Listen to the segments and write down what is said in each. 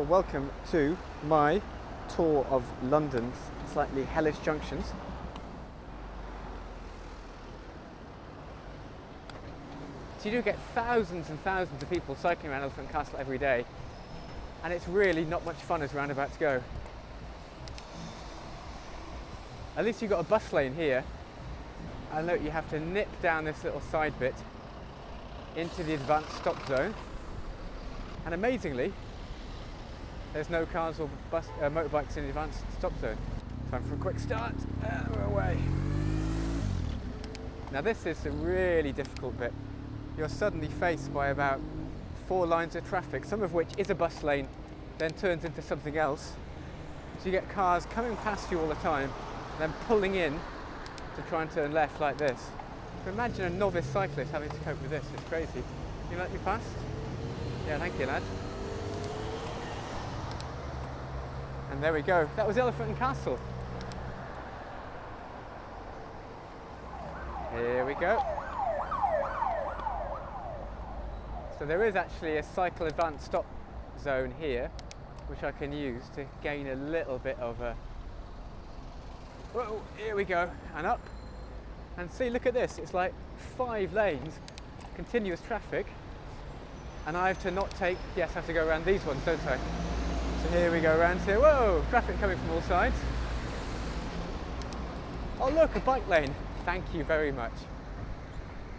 Well, welcome to my tour of London's slightly hellish junctions. So you do get thousands and thousands of people cycling around Elephant Castle every day, and it's really not much fun as roundabouts go. At least you've got a bus lane here, and look, you have to nip down this little side bit into the advanced stop zone, and amazingly there's no cars or motorbikes in the advanced stop zone. Time for a quick start, and we're away. Now this is a really difficult bit. You're suddenly faced by about 4 lines of traffic, some of which is a bus lane, then turns into something else. So you get cars coming past you all the time, then pulling in to try and turn left like this. So imagine a novice cyclist having to cope with this, it's crazy. Can you let me past? Yeah, thank you, lad. And there we go, that was Elephant and Castle. Here we go. So there is actually a cycle advanced stop zone here, which I can use to gain a little bit of a... Whoa, here we go, and up. And see, look at this, it's like 5 lanes, continuous traffic, and I have to not take, yes, I have to go around these ones, don't I? So here we go around here, whoa, traffic coming from all sides. Oh look, a bike lane, thank you very much.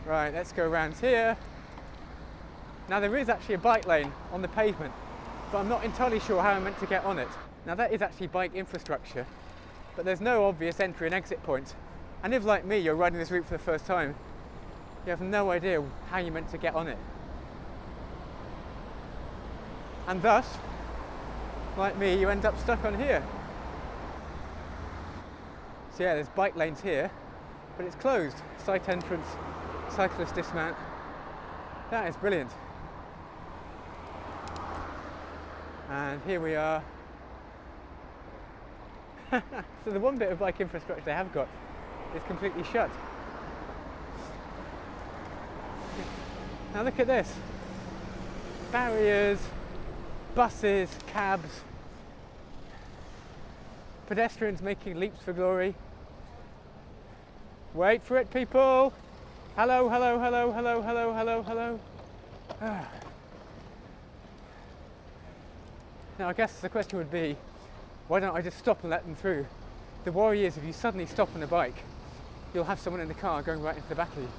Right, let's go around here. Now there is actually a bike lane on the pavement, but I'm not entirely sure how I'm meant to get on it. Now that is actually bike infrastructure, but there's no obvious entry and exit points. And if, like me, you're riding this route for the first time, you have no idea how you're meant to get on it. And thus, like me, you end up stuck on here. So yeah, there's bike lanes here, but it's closed. Side entrance, cyclist dismount. That is brilliant. And here we are. So the one bit of bike infrastructure they have got is completely shut. Now look at this. Barriers, buses, cabs, pedestrians making leaps for glory. Wait for it, people. Hello, hello, hello, hello, hello, hello, hello. Now I guess the question would be, why don't I just stop and let them through? The worry is if you suddenly stop on a bike, you'll have someone in the car going right into the back of you.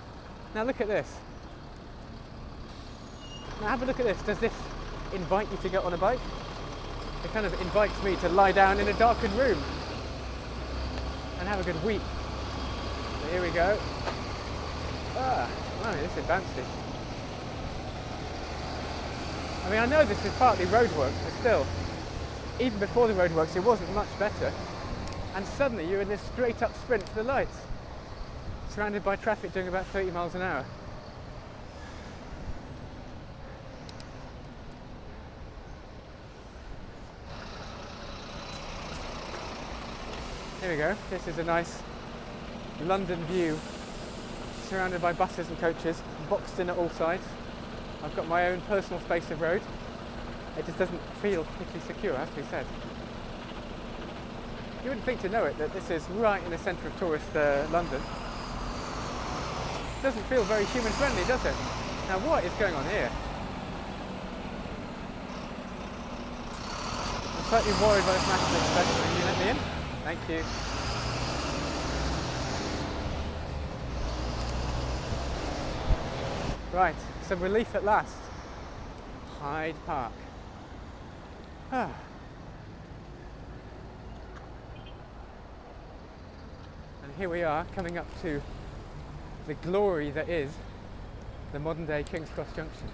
Now look at this. Now have a look at this. Does this invite you to get on a bike? It kind of invites me to lie down in a darkened room and have a good weep. So here we go. Wow, this is bouncy. I mean, I know this is partly roadworks, but still, even before the roadworks, it wasn't much better. And suddenly you're in this straight up sprint to the lights, surrounded by traffic doing about 30 miles an hour. Here we go, this is a nice London view, surrounded by buses and coaches, boxed in at all sides. I've got my own personal space of road. It just doesn't feel particularly secure, has to be said. You wouldn't think to know it that this is right in the centre of tourist London. It doesn't feel very human friendly, does it? Now what is going on here? I'm slightly worried by this National Express. Can you let me in? Thank you. Right, some relief at last. Hyde Park. And here we are, coming up to the glory that is the modern day King's Cross Junction.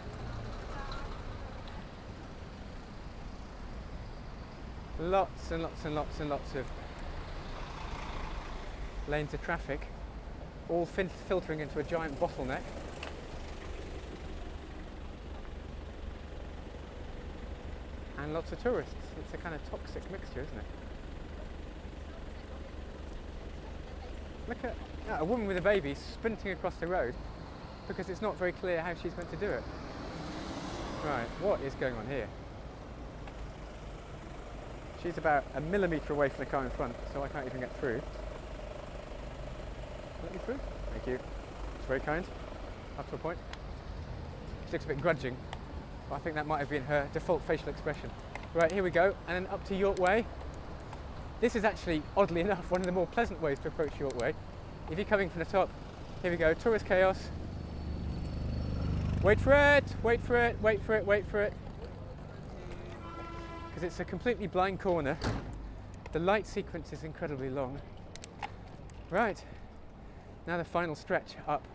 Lots and lots and lots and lots of lanes of traffic, all filtering into a giant bottleneck. And lots of tourists. It's a kind of toxic mixture, isn't it? Look at a woman with a baby sprinting across the road because it's not very clear how she's meant to do it. Right, what is going on here? She's about a millimetre away from the car in front, so I can't even get through. Let me through? Thank you. It's very kind, up to a point. She looks a bit grudging, but I think that might have been her default facial expression. Right, here we go, and then up to York Way. This is actually, oddly enough, one of the more pleasant ways to approach York Way. If you're coming from the top, here we go, tourist chaos. Wait for it, wait for it, wait for it, wait for it. Because it's a completely blind corner. The light sequence is incredibly long. Right, now the final stretch up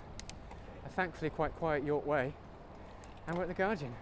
a thankfully quite quiet York Way, and we're at the Guardian.